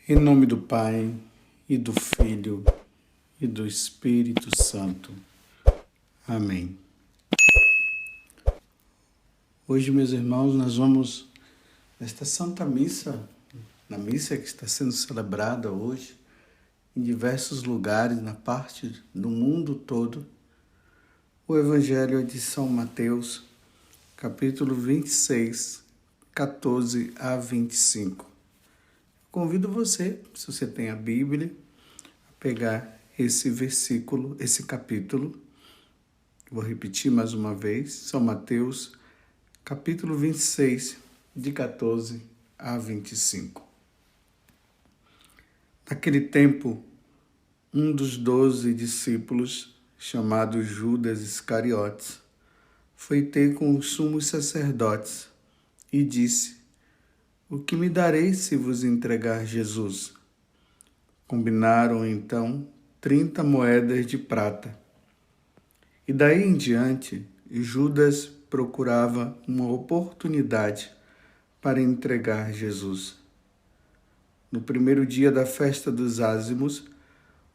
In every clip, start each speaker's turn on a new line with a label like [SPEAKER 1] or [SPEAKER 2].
[SPEAKER 1] Em nome do Pai, e do Filho, e do Espírito Santo. Amém. Hoje, meus irmãos, nós vamos, nesta Santa Missa, na missa que está sendo celebrada hoje, em diversos lugares, na parte do mundo todo, o Evangelho de São Mateus, capítulo 26, 14 a 25. Convido você, se você tem a Bíblia, a pegar esse versículo, esse capítulo. Vou repetir mais uma vez, São Mateus, capítulo 26, de 14 a 25. Naquele tempo, um dos 12 discípulos, chamado Judas Iscariotes, foi ter com os sumos sacerdotes e disse: "O que me dareis se vos entregar Jesus?" Combinaram então 30 moedas de prata. E daí em diante, Judas procurava uma oportunidade para entregar Jesus. No primeiro dia da festa dos ázimos,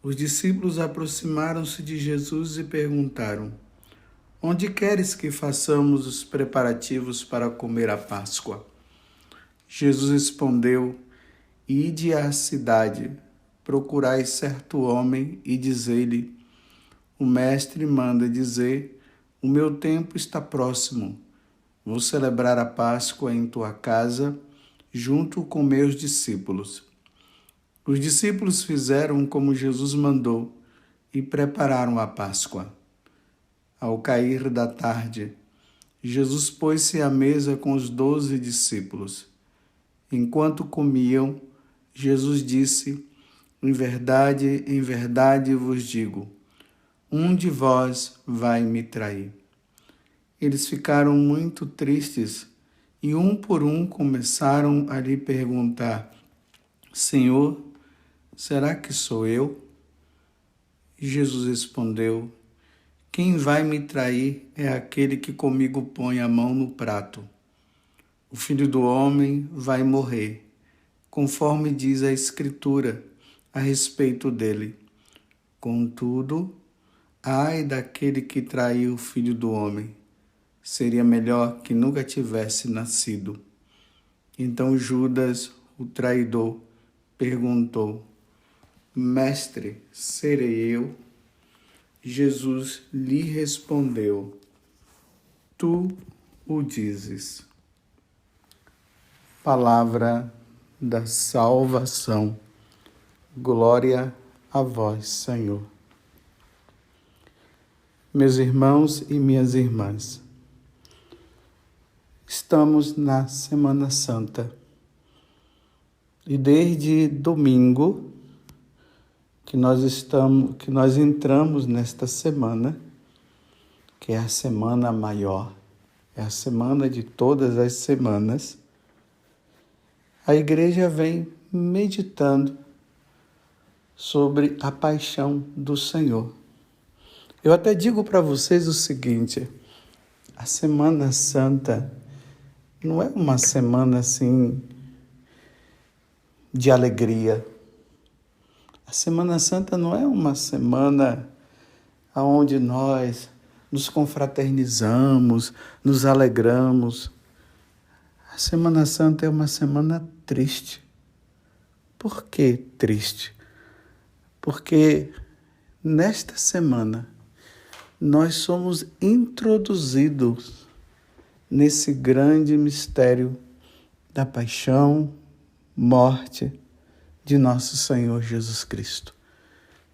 [SPEAKER 1] os discípulos aproximaram-se de Jesus e perguntaram: "Onde queres que façamos os preparativos para comer a Páscoa?" Jesus respondeu: "Ide à cidade, procurai certo homem e dizei-lhe: o mestre manda dizer: o meu tempo está próximo. Vou celebrar a Páscoa em tua casa, junto com meus discípulos." Os discípulos fizeram como Jesus mandou e prepararam a Páscoa. Ao cair da tarde, Jesus pôs-se à mesa com os 12 discípulos. Enquanto comiam, Jesus disse: em verdade vos digo, um de vós vai me trair." Eles ficaram muito tristes e um por um começaram a lhe perguntar: "Senhor, será que sou eu?" E Jesus respondeu: "Quem vai me trair é aquele que comigo põe a mão no prato. O Filho do Homem vai morrer, conforme diz a Escritura a respeito dele. Contudo, ai daquele que traiu o Filho do Homem. Seria melhor que nunca tivesse nascido." Então Judas, o traidor, perguntou: "Mestre, serei eu?" Jesus lhe respondeu: "Tu o dizes." Palavra da salvação. Glória a vós, Senhor. Meus irmãos e minhas irmãs, estamos na Semana Santa e desde domingo que nós entramos nesta semana, que é a semana maior, é a semana de todas as semanas, a igreja vem meditando sobre a paixão do Senhor. Eu até digo para vocês o seguinte: a Semana Santa não é uma semana assim de alegria. A Semana Santa não é uma semana onde nós nos confraternizamos, nos alegramos. A Semana Santa é uma semana triste. Por que triste? Porque nesta semana nós somos introduzidos nesse grande mistério da paixão, morte de nosso Senhor Jesus Cristo.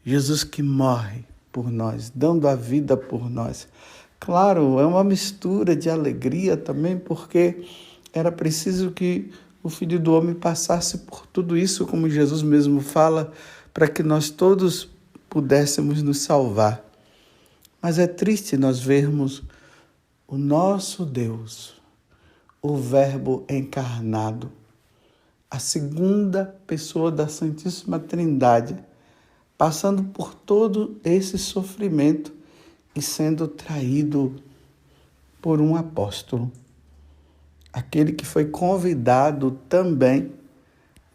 [SPEAKER 1] Jesus que morre por nós, dando a vida por nós. Claro, é uma mistura de alegria também, porque era preciso que o Filho do Homem passasse por tudo isso, como Jesus mesmo fala, para que nós todos pudéssemos nos salvar. Mas é triste nós vermos o nosso Deus, o Verbo encarnado, a segunda pessoa da Santíssima Trindade, passando por todo esse sofrimento e sendo traído por um apóstolo. Aquele que foi convidado também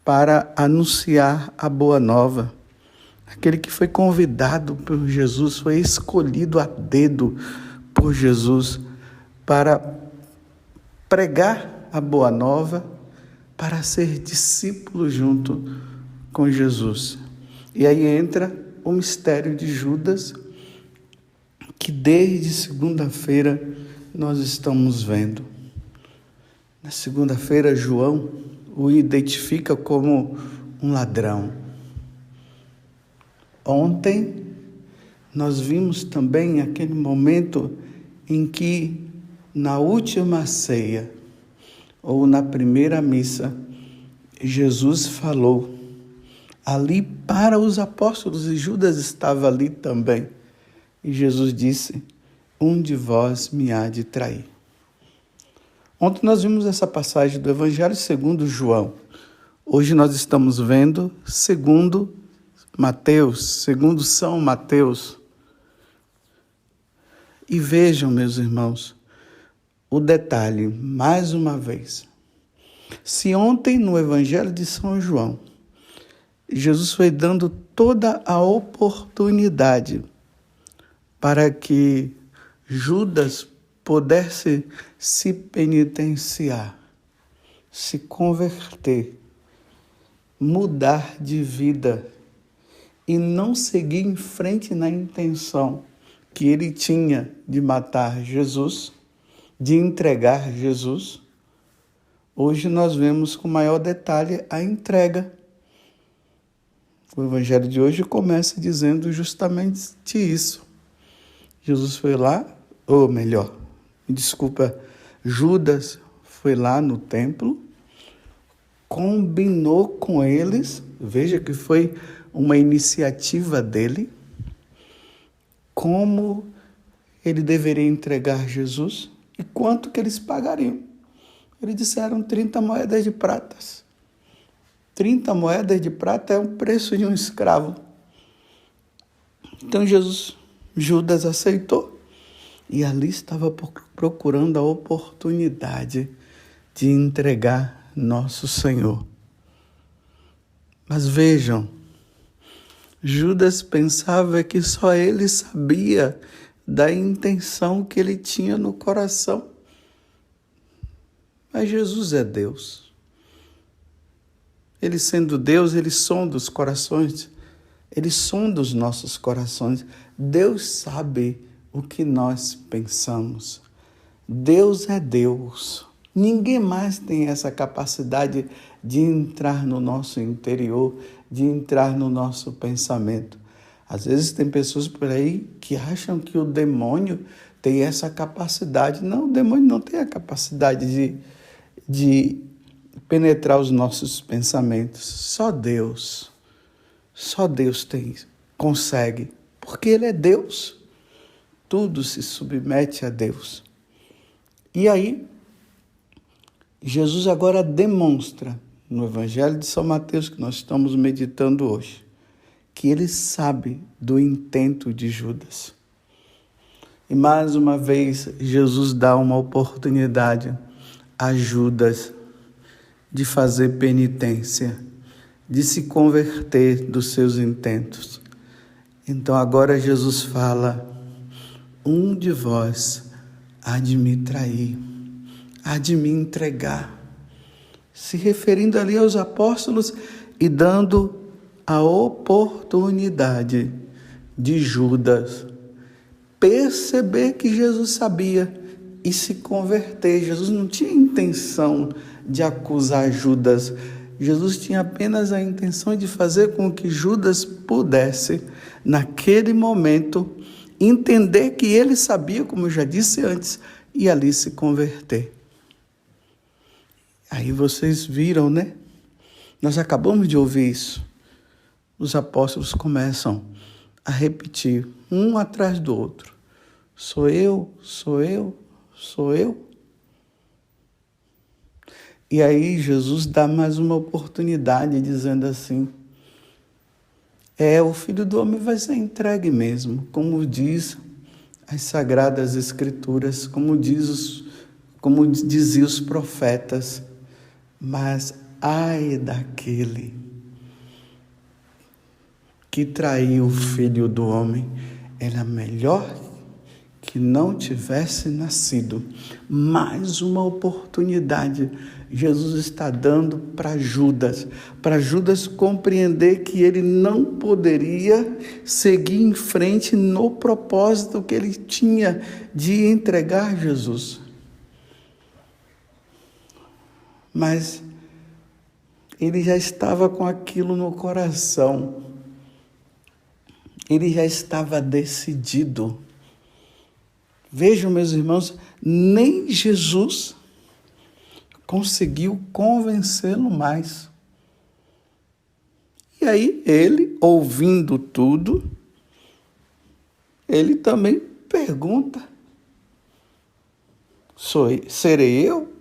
[SPEAKER 1] para anunciar a boa nova. Aquele que foi convidado por Jesus, foi escolhido a dedo por Jesus para pregar a boa nova, para ser discípulo junto com Jesus. E aí entra o mistério de Judas, que desde segunda-feira nós estamos vendo. Na segunda-feira, João o identifica como um ladrão. Ontem, nós vimos também aquele momento em que, na última ceia, ou na primeira missa, Jesus falou ali para os apóstolos, e Judas estava ali também. E Jesus disse: um de vós me há de trair. Ontem nós vimos essa passagem do Evangelho segundo João. Hoje nós estamos vendo segundo Mateus, segundo São Mateus. E vejam, meus irmãos, o detalhe, mais uma vez. Se ontem no Evangelho de São João, Jesus foi dando toda a oportunidade para que Judas pudesse se penitenciar, se converter, mudar de vida e não seguir em frente na intenção que ele tinha de matar Jesus, de entregar Jesus. Hoje nós vemos com maior detalhe a entrega. O Evangelho de hoje começa dizendo justamente isso. Jesus foi lá, ou melhor, Judas foi lá no templo, combinou com eles, veja que foi uma iniciativa dele, como ele deveria entregar Jesus e quanto que eles pagariam. Eles disseram 30 moedas de prata. 30 moedas de prata é o preço de um escravo. Então Judas aceitou e ali estava procurando a oportunidade de entregar nosso Senhor. Mas vejam, Judas pensava que só ele sabia da intenção que ele tinha no coração. Mas Jesus é Deus. Ele sendo Deus, ele sonda os corações, ele sonda os nossos corações. Deus sabe o que nós pensamos. Deus é Deus. Ninguém mais tem essa capacidade de entrar no nosso interior, de entrar no nosso pensamento. Às vezes tem pessoas por aí que acham que o demônio tem essa capacidade. Não, o demônio não tem a capacidade de penetrar os nossos pensamentos. Só Deus consegue, porque Ele é Deus. Tudo se submete a Deus. E aí, Jesus agora demonstra, no Evangelho de São Mateus, que nós estamos meditando hoje, que ele sabe do intento de Judas. E mais uma vez, Jesus dá uma oportunidade a Judas de fazer penitência, de se converter dos seus intentos. Então agora Jesus fala: um de vós há de me trair, há de me entregar. Se referindo ali aos apóstolos e dando a oportunidade de Judas perceber que Jesus sabia e se converter. Jesus não tinha intenção de acusar Judas. Jesus tinha apenas a intenção de fazer com que Judas pudesse, naquele momento, entender que ele sabia, como eu já disse antes, e ali se converter. Aí vocês viram, né? Nós acabamos de ouvir isso. Os apóstolos começam a repetir, um atrás do outro. Sou eu, sou eu, sou eu. E aí Jesus dá mais uma oportunidade, dizendo assim: o Filho do Homem vai ser entregue mesmo, como diz as Sagradas Escrituras, como diziam os profetas. Mas ai daquele que traiu o Filho do Homem. Era melhor que não tivesse nascido. Mais uma oportunidade Jesus está dando para Judas compreender que ele não poderia seguir em frente no propósito que ele tinha de entregar Jesus. Mas ele já estava com aquilo no coração. Ele já estava decidido. Vejam, meus irmãos, nem Jesus conseguiu convencê-lo mais. E aí ele, ouvindo tudo, ele também pergunta: serei eu?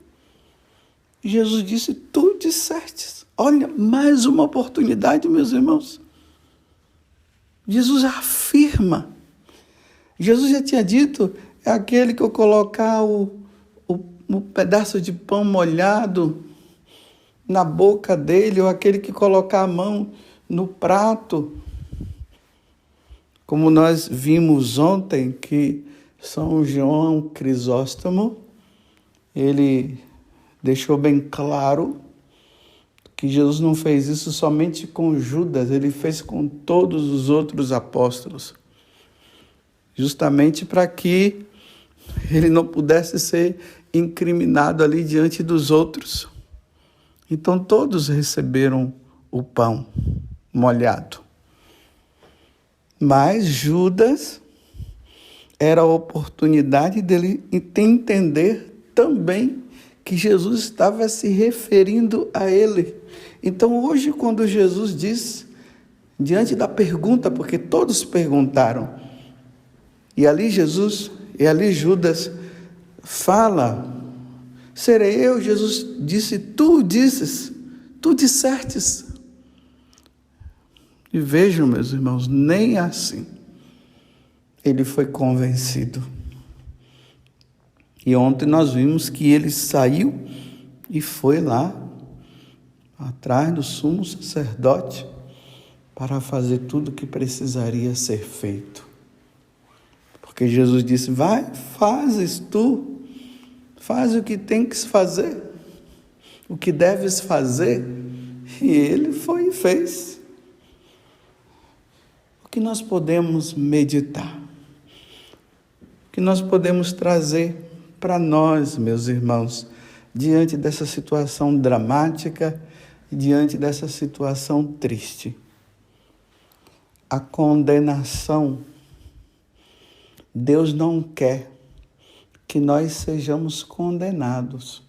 [SPEAKER 1] E Jesus disse: tu dissestes. Olha, mais uma oportunidade, meus irmãos. Jesus afirma. Jesus já tinha dito: é aquele que eu colocar o pedaço de pão molhado na boca dele, ou aquele que colocar a mão no prato. Como nós vimos ontem, que São João Crisóstomo, ele deixou bem claro que Jesus não fez isso somente com Judas, ele fez com todos os outros apóstolos, justamente para que ele não pudesse ser incriminado ali diante dos outros. Então todos receberam o pão molhado. Mas Judas era a oportunidade dele entender também que Jesus estava se referindo a ele. Então hoje, quando Jesus diz, diante da pergunta, porque todos perguntaram, e ali Judas fala: serei eu? Jesus disse: tu disses, tu dissertes. E vejam, meus irmãos, nem assim ele foi convencido. E ontem nós vimos que ele saiu e foi lá atrás do sumo sacerdote para fazer tudo o que precisaria ser feito. Porque Jesus disse: vai, fazes tu, faz o que tem que fazer, o que deves fazer. E ele foi e fez. O que nós podemos meditar? O que nós podemos trazer para nós, meus irmãos, diante dessa situação dramática, diante dessa situação triste? A condenação. Deus não quer que nós sejamos condenados.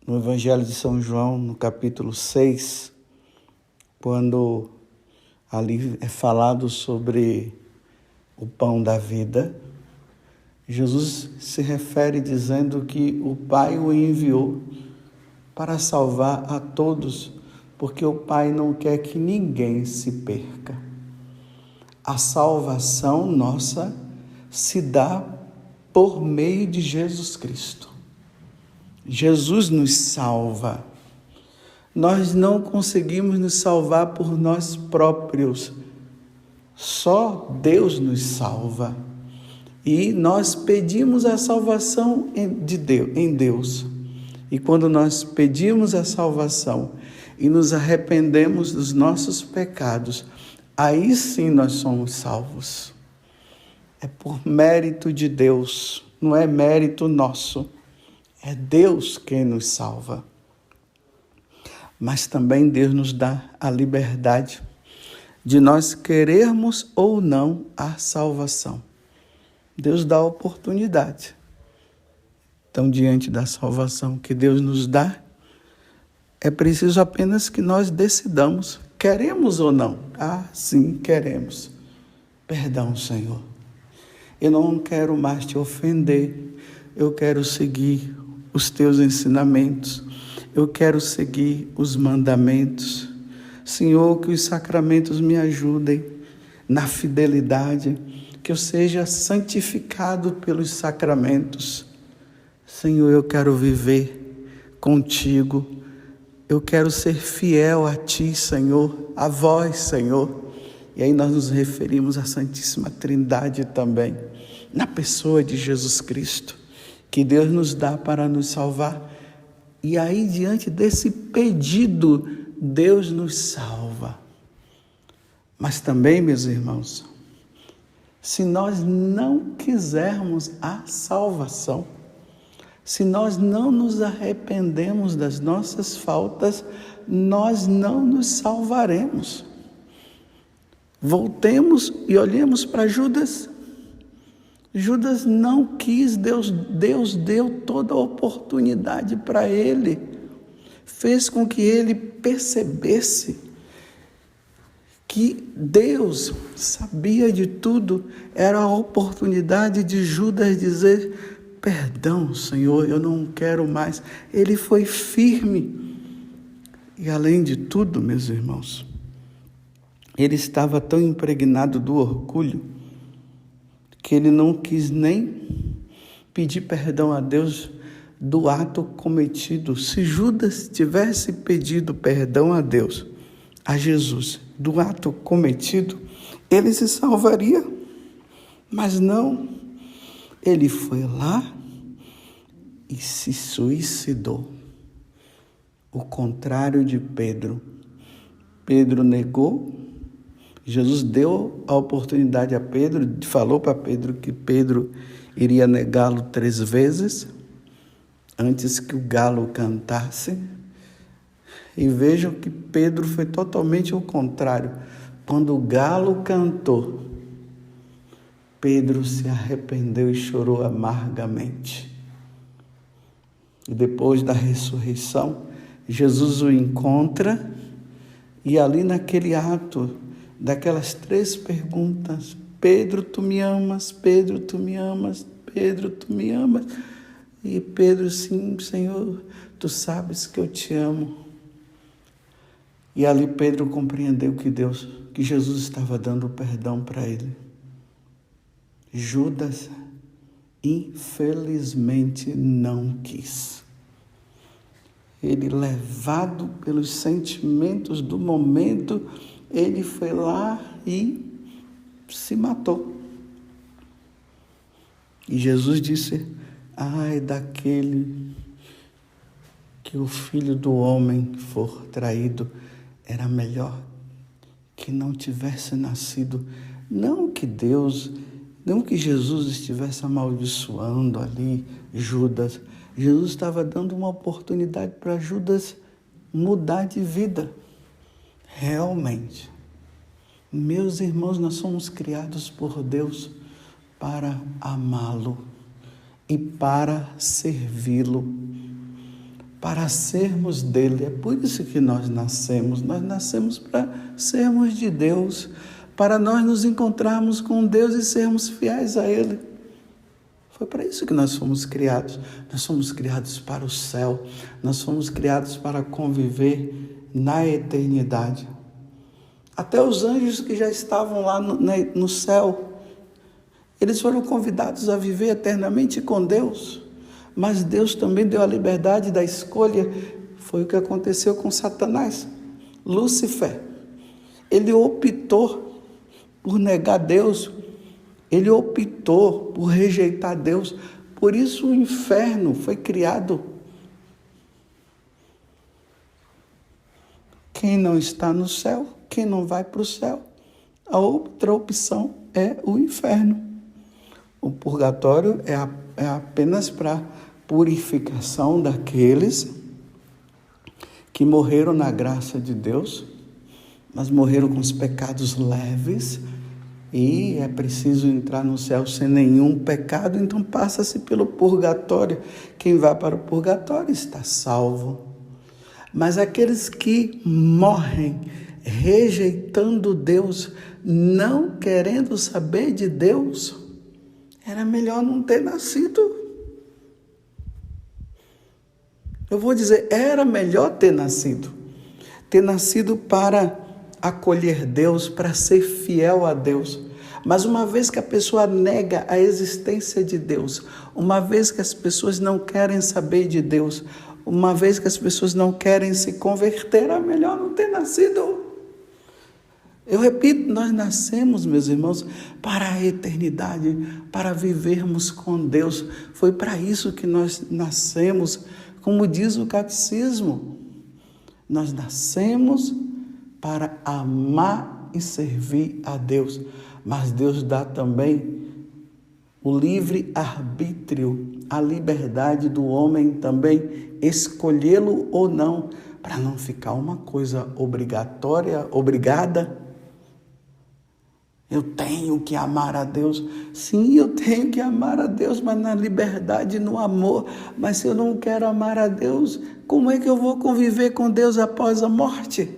[SPEAKER 1] No Evangelho de São João, no capítulo 6, quando ali é falado sobre o pão da vida, Jesus se refere dizendo que o Pai o enviou para salvar a todos, porque o Pai não quer que ninguém se perca. A salvação nossa se dá por meio de Jesus Cristo. Jesus nos salva. Nós não conseguimos nos salvar por nós próprios. Só Deus nos salva. E nós pedimos a salvação em Deus. E quando nós pedimos a salvação e nos arrependemos dos nossos pecados, aí sim nós somos salvos. É por mérito de Deus, não é mérito nosso. É Deus quem nos salva. Mas também Deus nos dá a liberdade de nós querermos ou não a salvação. Deus dá a oportunidade. Então, diante da salvação que Deus nos dá, é preciso apenas que nós decidamos, queremos ou não? Ah, sim, queremos. Perdão, Senhor. Eu não quero mais te ofender. Eu quero seguir os teus ensinamentos. Eu quero seguir os mandamentos. Senhor, que os sacramentos me ajudem na fidelidade, que eu seja santificado pelos sacramentos. Senhor, eu quero viver contigo eu quero ser fiel a Ti, Senhor, a Vós, Senhor. E aí nós nos referimos à Santíssima Trindade também, na pessoa de Jesus Cristo, que Deus nos dá para nos salvar. E aí, diante desse pedido, Deus nos salva. Mas também, meus irmãos, se nós não quisermos a salvação, se nós não nos arrependemos das nossas faltas, nós não nos salvaremos. Voltemos e olhemos para Judas. Judas não quis, Deus deu toda a oportunidade para ele. Fez com que ele percebesse que Deus sabia de tudo. Era a oportunidade de Judas dizer: perdão, Senhor, eu não quero mais. Ele foi firme. E além de tudo, meus irmãos, ele estava tão impregnado do orgulho que ele não quis nem pedir perdão a Deus do ato cometido. Se Judas tivesse pedido perdão a Deus, a Jesus, do ato cometido, ele se salvaria. Mas não, ele foi lá e se suicidou. O contrário de Pedro. Pedro negou. Jesus deu a oportunidade a Pedro, falou para Pedro que Pedro iria negá-lo 3 vezes antes que o galo cantasse. E vejam que Pedro foi totalmente o contrário. Quando o galo cantou, Pedro se arrependeu e chorou amargamente. E depois da ressurreição, Jesus o encontra e ali naquele ato, daquelas 3 perguntas: Pedro, tu me amas? Pedro, tu me amas? Pedro, tu me amas? E Pedro: sim, Senhor, tu sabes que eu te amo. E ali Pedro compreendeu que Jesus estava dando perdão para ele. Judas, infelizmente, não quis. Ele, levado pelos sentimentos do momento, ele foi lá e se matou. E Jesus disse: ai daquele que o Filho do Homem for traído, era melhor que não tivesse nascido. Não que Jesus estivesse amaldiçoando ali Judas. Jesus estava dando uma oportunidade para Judas mudar de vida. Realmente, meus irmãos, nós somos criados por Deus para amá-lo e para servi-lo, para sermos dele. É por isso que nós nascemos para sermos de Deus, para nós nos encontrarmos com Deus e sermos fiéis a ele. Foi para isso que nós fomos criados. Nós somos criados para o céu, nós fomos criados para conviver na eternidade. Até os anjos que já estavam lá no céu, eles foram convidados a viver eternamente com Deus. Mas Deus também deu a liberdade da escolha. Foi o que aconteceu com Satanás. Lúcifer, ele optou por negar Deus. Ele optou por rejeitar Deus. Por isso o inferno foi criado. Quem não está no céu, quem não vai para o céu, a outra opção é o inferno. O purgatório é apenas para purificação daqueles que morreram na graça de Deus, mas morreram com os pecados leves, e é preciso entrar no céu sem nenhum pecado, então passa-se pelo purgatório. Quem vai para o purgatório está salvo. Mas aqueles que morrem rejeitando Deus, não querendo saber de Deus, era melhor não ter nascido. Eu vou dizer, era melhor ter nascido para acolher Deus, para ser fiel a Deus. Mas uma vez que a pessoa nega a existência de Deus, uma vez que as pessoas não querem saber de Deus, uma vez que as pessoas não querem se converter, é melhor não ter nascido. Eu repito, nós nascemos, meus irmãos, para a eternidade, para vivermos com Deus. Foi para isso que nós nascemos, como diz o catecismo. Nós nascemos para amar e servir a Deus, mas Deus dá também o livre arbítrio, a liberdade do homem também escolhê-lo ou não, para não ficar uma coisa obrigatória, obrigada. Eu tenho que amar a Deus. Sim, eu tenho que amar a Deus, mas na liberdade, no amor. Mas se eu não quero amar a Deus, como é que eu vou conviver com Deus após a morte?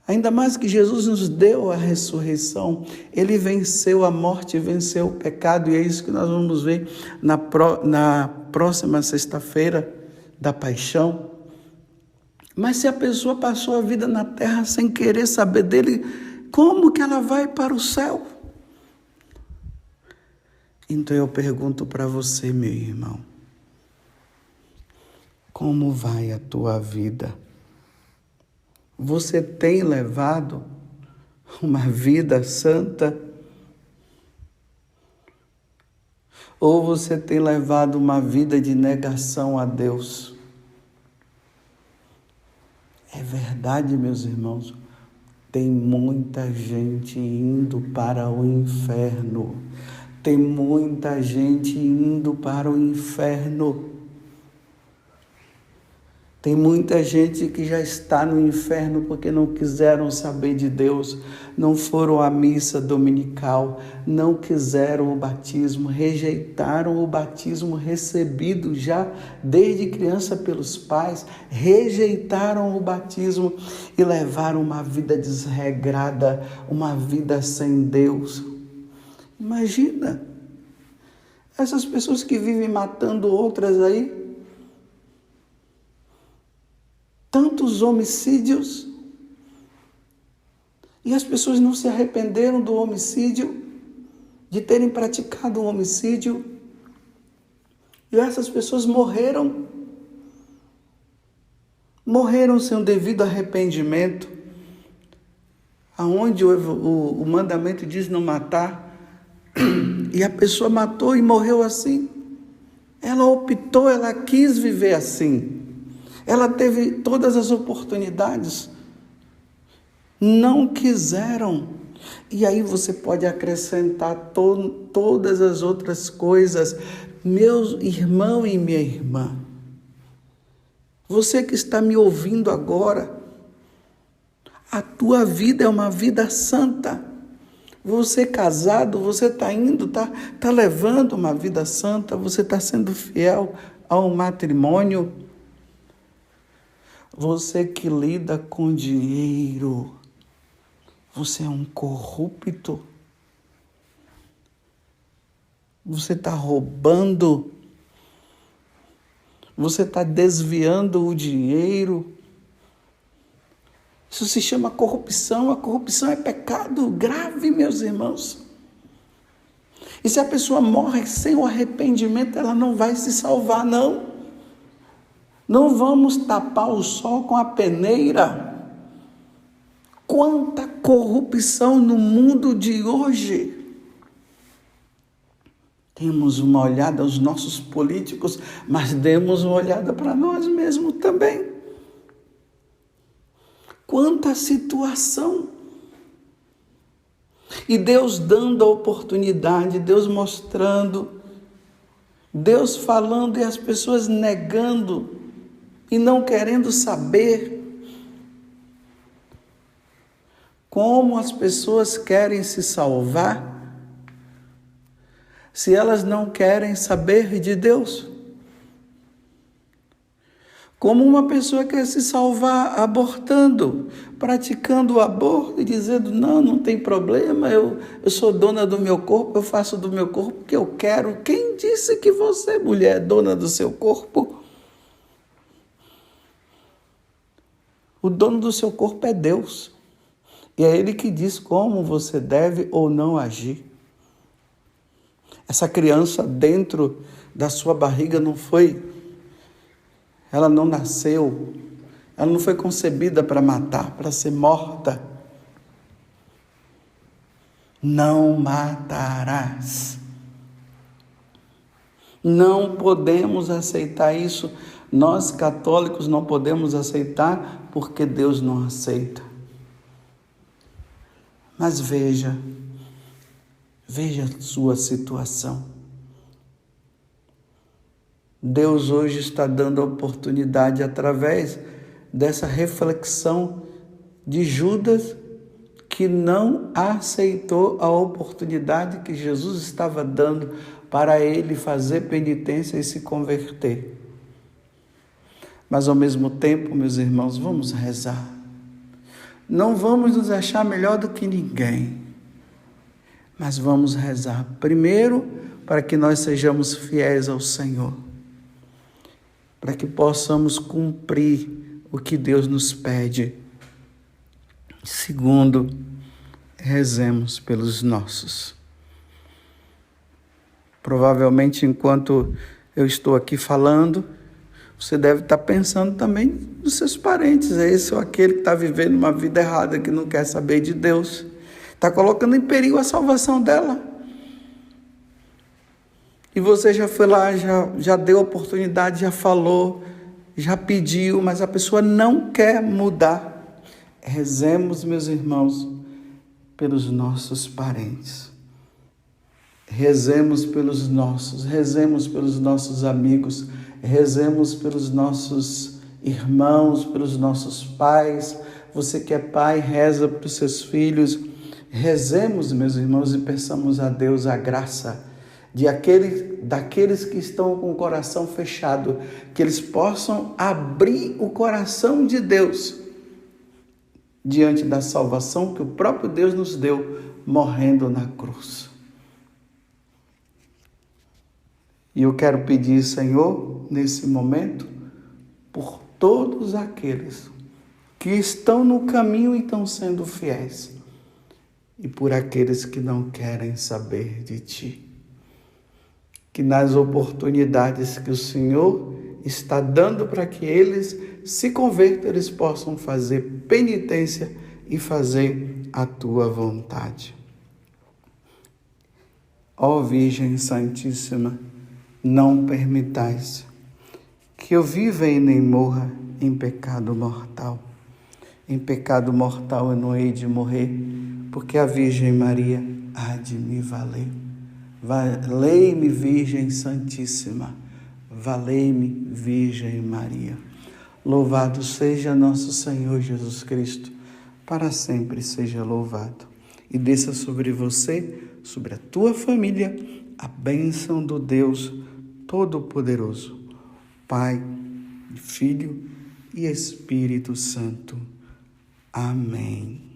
[SPEAKER 1] Ainda mais que Jesus nos deu a ressurreição. Ele venceu a morte, venceu o pecado. E é isso que nós vamos ver na próxima sexta-feira da paixão. Mas se a pessoa passou a vida na terra sem querer saber dele, como que ela vai para o céu? Então eu pergunto para você, meu irmão, como vai a tua vida? Você tem levado uma vida santa? Ou você tem levado uma vida de negação a Deus? É verdade, meus irmãos, tem muita gente indo para o inferno. Tem muita gente indo para o inferno. Tem muita gente que já está no inferno porque não quiseram saber de Deus, não foram à missa dominical, não quiseram o batismo, rejeitaram o batismo recebido já desde criança pelos pais, rejeitaram o batismo e levaram uma vida desregrada, uma vida sem Deus. Imagina, essas pessoas que vivem matando outras aí, tantos homicídios, e as pessoas não se arrependeram do homicídio, de terem praticado um homicídio, e essas pessoas morreram sem o devido arrependimento, aonde o mandamento diz não matar, e a pessoa matou e morreu assim. Ela optou, ela quis viver assim. Ela teve todas as oportunidades, não quiseram. E aí você pode acrescentar todas as outras coisas. Meu irmão e minha irmã, você que está me ouvindo agora, a tua vida é uma vida santa. Você casado, você está indo, tá levando uma vida santa, você está sendo fiel ao matrimônio. Você que lida com dinheiro, você é um corrupto. Você está roubando, você está desviando o dinheiro. Isso se chama corrupção. A corrupção é pecado grave, meus irmãos. E se a pessoa morre sem o arrependimento, ela não vai se salvar, não. Não vamos tapar o sol com a peneira. Quanta corrupção no mundo de hoje. Temos uma olhada aos nossos políticos, mas demos uma olhada para nós mesmos também. Quanta situação. E Deus dando a oportunidade, Deus mostrando, Deus falando e as pessoas negando e não querendo saber. Como as pessoas querem se salvar se elas não querem saber de Deus? Como uma pessoa quer se salvar abortando, praticando o aborto e dizendo, não tem problema, eu sou dona do meu corpo, eu faço do meu corpo o que eu quero. Quem disse que você, mulher, é dona do seu corpo? O dono do seu corpo é Deus. E é Ele que diz como você deve ou não agir. Essa criança dentro da sua barriga não foi Ela não nasceu, ela não foi concebida para matar, para ser morta. Não matarás. Não podemos aceitar isso. Nós católicos não podemos aceitar porque Deus não aceita. Mas veja a sua situação. Deus hoje está dando a oportunidade através dessa reflexão de Judas, que não aceitou a oportunidade que Jesus estava dando para ele fazer penitência e se converter. Mas ao mesmo tempo, meus irmãos, vamos rezar. Não vamos nos achar melhor do que ninguém, mas vamos rezar primeiro para que nós sejamos fiéis ao Senhor, para que possamos cumprir o que Deus nos pede. Segundo, rezemos pelos nossos. Provavelmente, enquanto eu estou aqui falando, você deve estar pensando também nos seus parentes. É esse ou aquele que está vivendo uma vida errada, que não quer saber de Deus. Está colocando em perigo a salvação dela. E você já foi lá, já deu oportunidade, já falou, já pediu, mas a pessoa não quer mudar. Rezemos, meus irmãos, pelos nossos parentes. Rezemos pelos nossos amigos, rezemos pelos nossos irmãos, pelos nossos pais. Você que é pai, reza para os seus filhos. Rezemos, meus irmãos, e peçamos a Deus a graça daqueles que estão com o coração fechado, que eles possam abrir o coração de Deus diante da salvação que o próprio Deus nos deu, morrendo na cruz. E eu quero pedir, Senhor, nesse momento, por todos aqueles que estão no caminho e estão sendo fiéis, e por aqueles que não querem saber de Ti. Que nas oportunidades que o Senhor está dando para que eles se convertam, eles possam fazer penitência e fazer a Tua vontade. Ó Virgem Santíssima, não permitais que eu viva e nem morra em pecado mortal. Em pecado mortal eu não hei de morrer, porque a Virgem Maria há de me valer. Valei-me, Virgem Santíssima, valei-me, Virgem Maria. Louvado seja nosso Senhor Jesus Cristo, para sempre seja louvado. E desça sobre você, sobre a tua família, a bênção do Deus Todo-Poderoso, Pai, Filho e Espírito Santo. Amém.